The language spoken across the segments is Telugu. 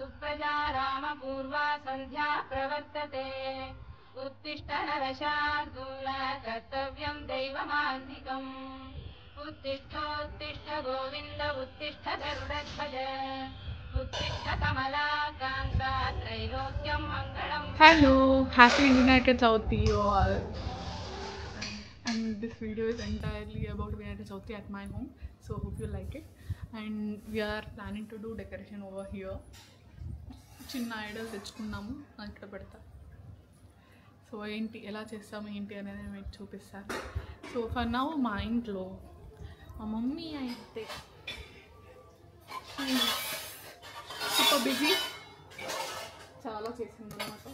सुप्रजा रामपूर्वा सन्ध्या प्रवर्तते उत्तिष्ठ नरशार्दूल कर्तव्यं दैवमान्तिकम् उत्तिष्ठोत्तिष्ठ गोविन्द उत्तिष्ठ गरुडध्वज उत्तिष्ठ कमलाकान्ता त्रैलोक्यं मङ्गलम्. Hello, happy Vinayak Chauthi all. And this video is entirely about Vinayak Chauthi at my home, so hope you like it. And we are planning to do decoration over here. చిన్న ఐడల్ తెచ్చుకున్నాము ఇక్కడ పెడతా. సో ఏంటి ఎలా చేస్తాము ఏంటి అనేది మీకు చూపిస్తాను. సో ఫర్ నౌ మా ఇంట్లో మా మమ్మీ అయితే సూపర్ బిజీ, చాలా చేసింది అన్నమాట.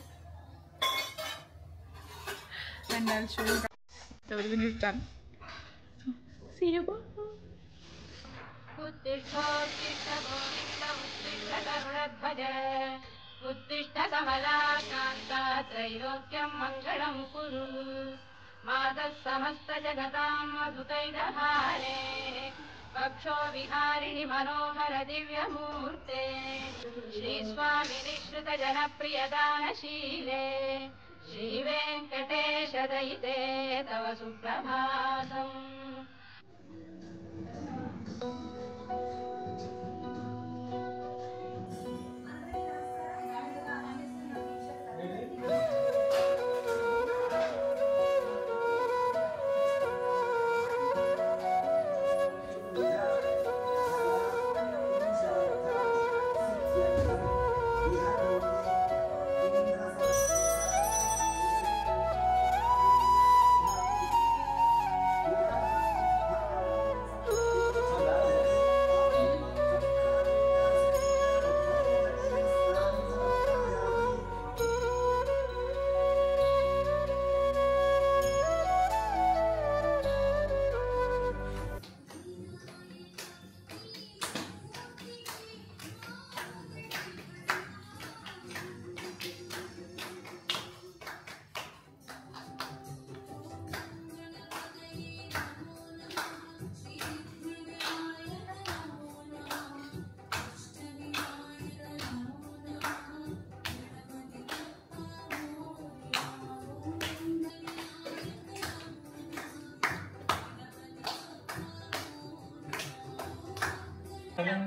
And I'll show you everything is done. See you. उत्तिष्ठोत्तिष्ठ Govind उत्तिष्ठ गरुडध्वज उत्तिष्ठ कमलाकान्ता त्रैलोक्यं मङ्गलं कुरु मातः समस्तजगतां मधुकैटहारे वक्षो विहारिणि मनोहर दिव्यमूर्ते श्रीस्वामिनि श्रुतजनप्रियदानशीले श्रीवेङ्कटेशदयिते तव सुप्रभातम्.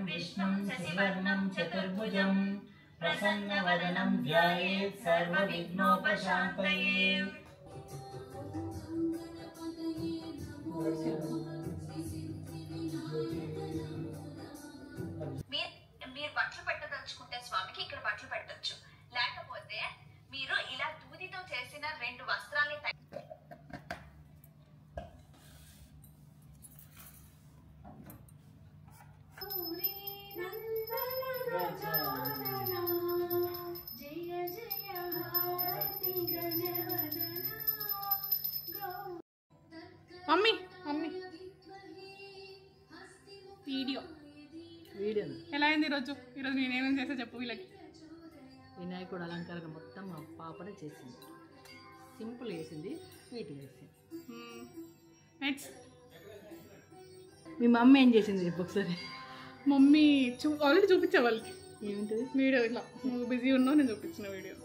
विष्णुं शशिवर्णं चतुर्भुजं प्रसन्नवदनं ध्यायेत् सर्वविघ्नोपशान्तये. మీరు బట్టలు పెట్టదలుచుకుంటే స్వామికి ఇక్కడ బట్టలు పెట్టొచ్చు, లేకపోతే మీరు ఇలా దూదితో చేసిన 2 వస్త్రాల్ని మమ్మీ మమ్మీ వీడియో ఎలా అయింది ఈరోజు నేనేమేమి చేసా చెప్పు వీళ్ళకి. వినాయకుడు అలంకారం మొత్తం మా పాపనే చేసింది. సింపుల్ వేసింది, స్వీట్ వేసింది. నెక్స్ట్ మీ మమ్మీ ఏం చేసింది చెప్పు ఒకసారి. మమ్మీ ఆల్రెడీ చూపించే వాళ్ళకి ఏమిటది వీడియో, ఇట్లా నువ్వు బిజీ ఉన్నావు నేను చూపించిన వీడియో.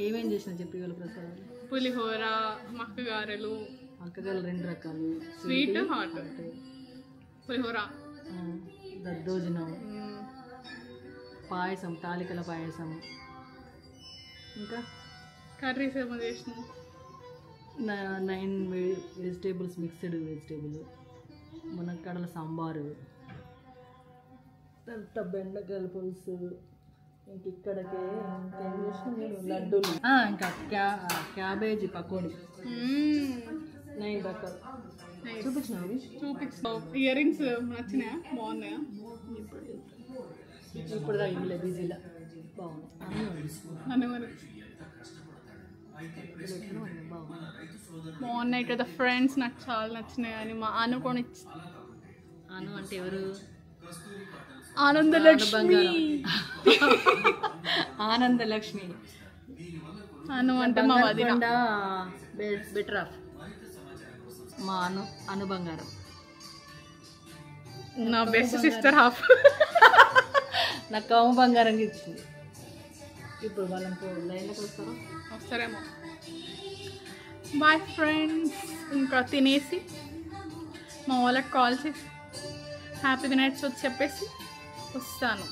ఏమేం చేసినా చెప్పి వాళ్ళ ప్రసాదాలు. పులిహోర, మక్కగారెలు, మక్కగారు 2 రకాలు, స్వీట్ హాట్. పులిహోర, దద్దోజనం, పాయసం, తాలికల పాయసం, ఇంకా కర్రీస్ ఏమో చేసినాం. 9 వెజిటేబుల్స్, మిక్స్డ్ వెజిటేబుల్, మునక్కాడల సాంబారు, తర్వాత బెండకాయల పులుసు, ఇంక ఇక్కడికే ఇంకేం చేసినాం మీరు, లడ్డూలు, ఇంకా క్యాబేజీ పకోడీ, 9 రకాలు చూపించినావు. చూపించావు. ఇయర్ రింగ్స్ నచ్చినాయా? బాగున్నాయా? ఇప్పుడు ఇల్లు బిజీలా బాగుంది. అన్నీ మరి బాగున్నాయి కదా ఫ్రెండ్స్. నాకు చాలా నచ్చినాయి అని మా అనుకొని. అను అంటే ఎవరు? ఆనందలక్ష్మి. ఆనందలక్ష్మి అను అంటే మా వదిన. బెటర్ ఆఫ్ మా అను బంగారం. నా బెస్ట్ సిస్టర్ హాఫ్. నాకు కౌమ బంగారం ఇచ్చింది. ఇప్పుడు వాళ్ళకు లైన్లోకి వస్తారా? వస్తారేమో. Bye friends. ఇంకా తినేసి మా వాళ్ళకి కాల్ చేసి హ్యాపీ వినాయక్స్ వచ్చి చెప్పేసి వస్తాను.